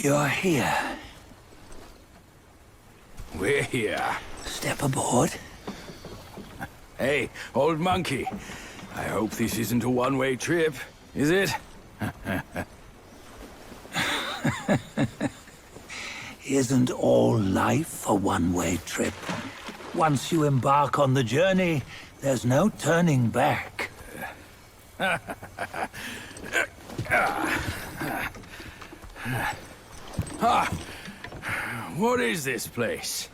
You're here. We're here. Step aboard. Hey, old monkey. I hope this isn't a one-way trip, is it? Isn't all life a one-way trip? Once you embark on the journey, there's no turning back. What is this place?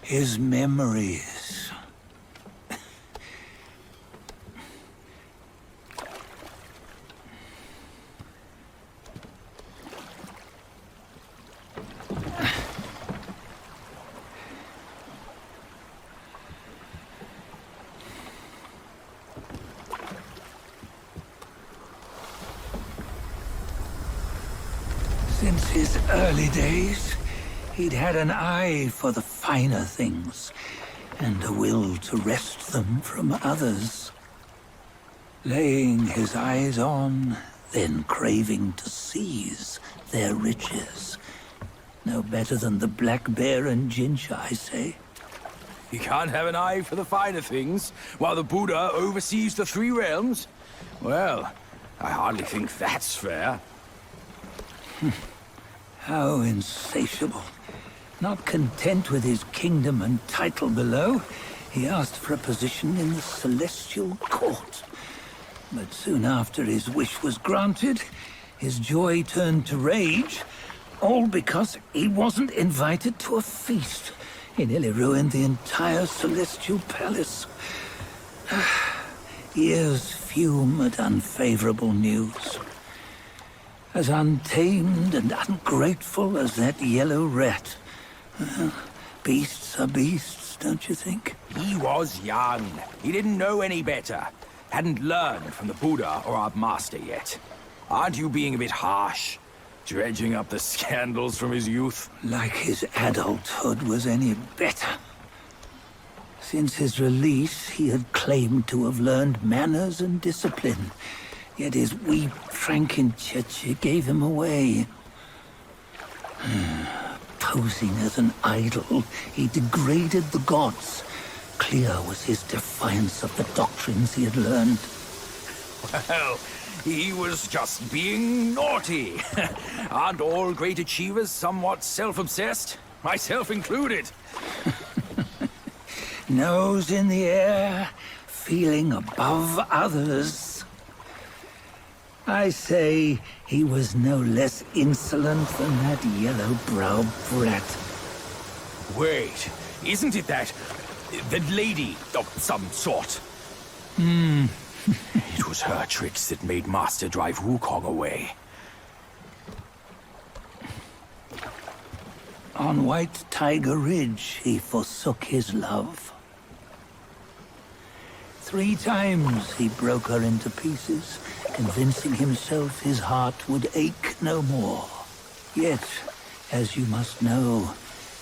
His memories. Since his early days, he'd had an eye for the finer things, and a will to wrest them from others. Laying his eyes on, then craving to seize their riches. No better than the black bear and Jinch, I say. You can't have an eye for the finer things, while the Buddha oversees the three realms? Well, I hardly think that's fair. How insatiable. Not content with his kingdom and title below, he asked for a position in the celestial court. But soon after his wish was granted, his joy turned to rage, all because he wasn't invited to a feast. He nearly ruined the entire celestial palace. Ears fume at unfavorable news. As untamed and ungrateful as that yellow rat. Beasts are beasts, don't you think? He was young. He didn't know any better. Hadn't learned from the Buddha or our master yet. Aren't you being a bit harsh? Dredging up the scandals from his youth? Like his adulthood was any better. Since his release, he had claimed to have learned manners and discipline. Yet his weak Frankenchurch gave him away. Posing as an idol, he degraded the gods. Clear was his defiance of the doctrines he had learned. Well, he was just being naughty. Aren't all great achievers somewhat self-obsessed? Myself included. Nose in the air, feeling above others. I say he was no less insolent than that yellow-browed brat. Wait, isn't it that lady of some sort? It was her tricks that made Master drive Wukong away. On White Tiger Ridge, he forsook his love. 3 times he broke her into pieces, convincing himself his heart would ache no more. Yet, as you must know,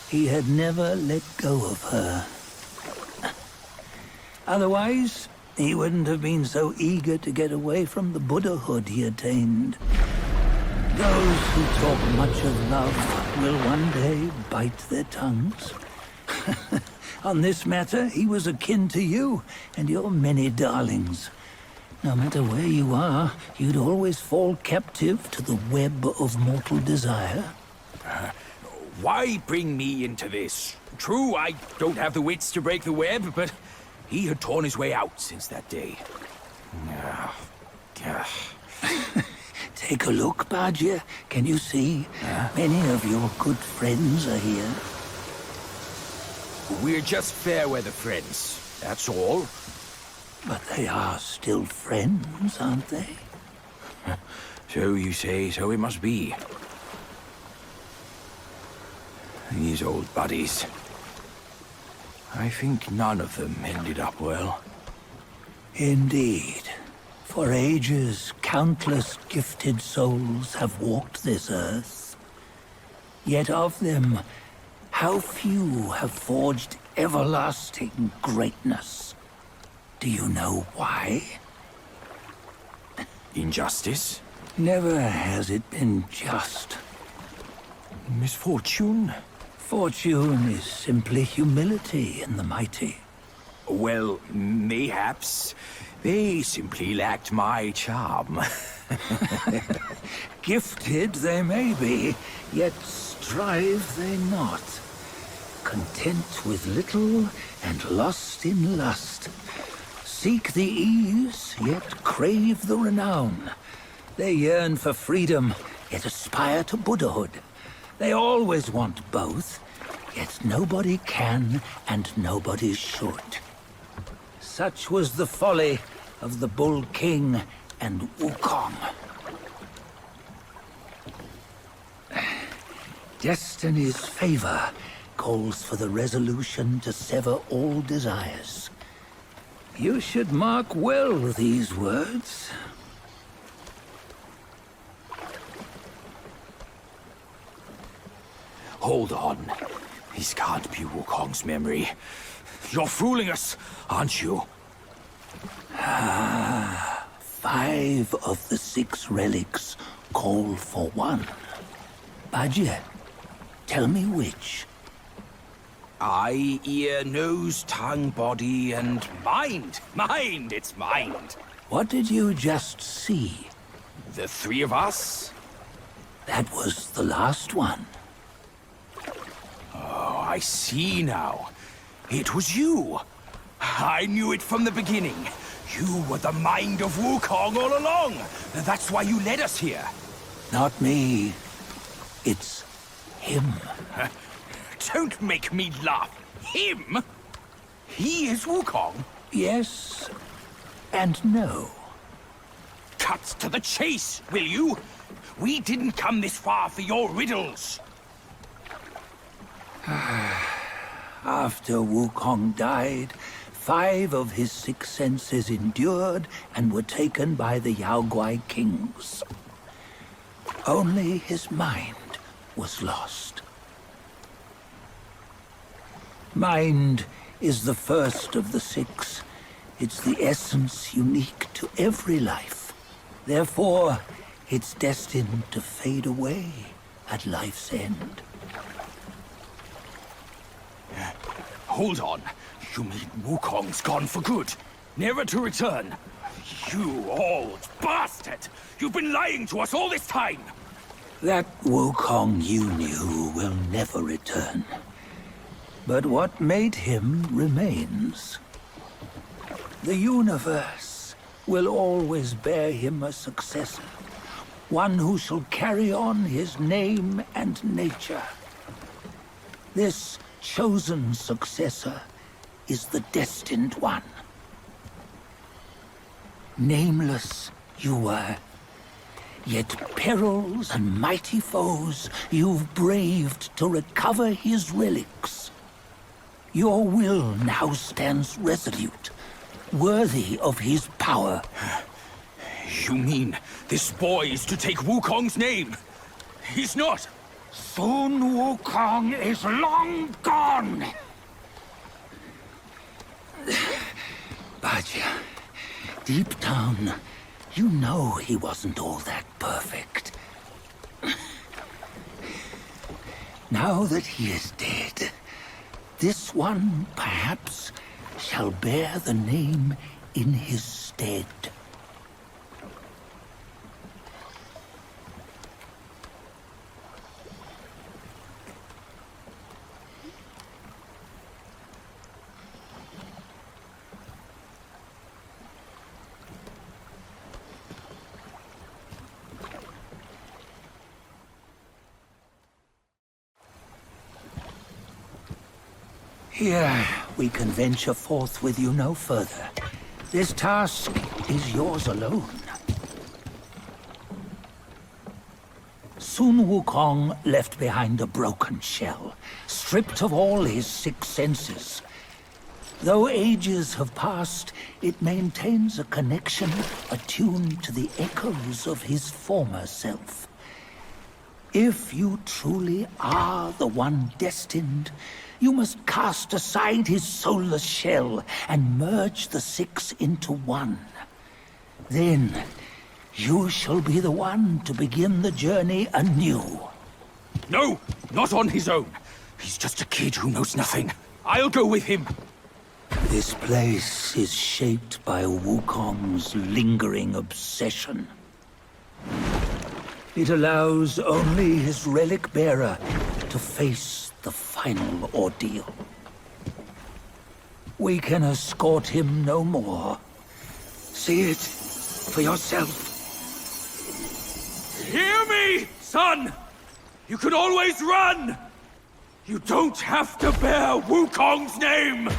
he had never let go of her. Otherwise, he wouldn't have been so eager to get away from the Buddhahood he attained. Those who talk much of love will one day bite their tongues. On this matter, he was akin to you and your many darlings. No matter where you are, you'd always fall captive to the web of mortal desire. Why bring me into this? True, I don't have the wits to break the web, but he had torn his way out since that day. Take a look, Bajia. Can you see? Many of your good friends are here. We're just fair weather friends, that's all. But they are still friends, aren't they? So you say, so it must be. These old buddies. I think none of them ended up well. Indeed. For ages, countless gifted souls have walked this earth. Yet of them, how few have forged everlasting greatness? Do you know why? Injustice? Never has it been just. Misfortune? Fortune is simply humility in the mighty. Well, mayhaps. They simply lacked my charm. Gifted they may be, yet strive they not. Content with little and lost in lust. Seek the ease, yet crave the renown. They yearn for freedom, yet aspire to Buddhahood. They always want both, yet nobody can and nobody should. Such was the folly of the Bull King and Wukong. Destiny's favor calls for the resolution to sever all desires. You should mark well these words. Hold on. This can't be Wukong's memory. You're fooling us, aren't you? 5 of the 6 relics call for one. Bajie, tell me which. Eye, ear, nose, tongue, body, and mind. Mind, it's mind. What did you just see? The 3 of us? That was the last one. Oh, I see now. It was you. I knew it from the beginning. You were the mind of Wukong all along. That's why you led us here. Not me. It's him. Don't make me laugh. Him? He is Wukong? Yes and no. Cut to the chase, will you? We didn't come this far for your riddles. After Wukong died, 5 of his 6 senses endured and were taken by the Yaoguai kings. Only his mind was lost. Mind is the first of the 6. It's the essence unique to every life. Therefore, it's destined to fade away at life's end. Hold on. You mean Wukong's gone for good? Never to return? You old bastard! You've been lying to us all this time! That Wukong you knew will never return. But what made him remains. The universe will always bear him a successor. One who shall carry on his name and nature. This chosen successor is the destined one. Nameless you were, yet perils and mighty foes you've braved to recover his relics. Your will now stands resolute, worthy of his power. You mean this boy is to take Wukong's name? He's not! Sun Wukong is long gone! Bajie, deep down, you know he wasn't all that perfect. Now that he is dead, this one, perhaps, shall bear the name in his stead. Here, we can venture forth with you no further. This task is yours alone. Sun Wukong left behind a broken shell, stripped of all his 6 senses. Though ages have passed, it maintains a connection attuned to the echoes of his former self. If you truly are the one destined, you must cast aside his soulless shell and merge the 6 into one. Then, You shall be the one to begin the journey anew. No, not on his own. He's just a kid who knows nothing. I'll go with him. This place is shaped by Wukong's lingering obsession. It allows only his relic bearer to face the final ordeal. We can escort him no more. See it for yourself. Hear me, son! You can always run! You don't have to bear Wukong's name!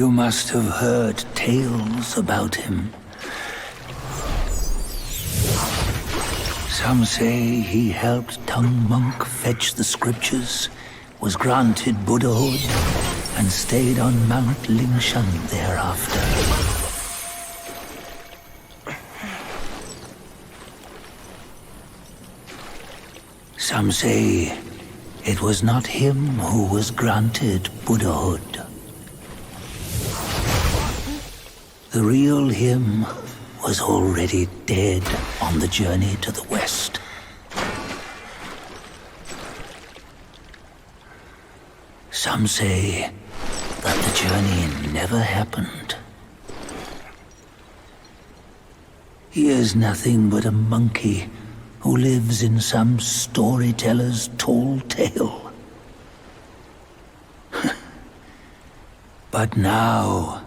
You must have heard tales about him. Some say he helped Tung Monk fetch the scriptures, was granted Buddhahood, and stayed on Mount Lingshan thereafter. Some say it was not him who was granted Buddhahood. The real him was already dead on the journey to the west. Some say that the journey never happened. He is nothing but a monkey who lives in some storyteller's tall tale. But now,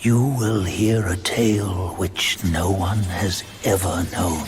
you will hear a tale which no one has ever known.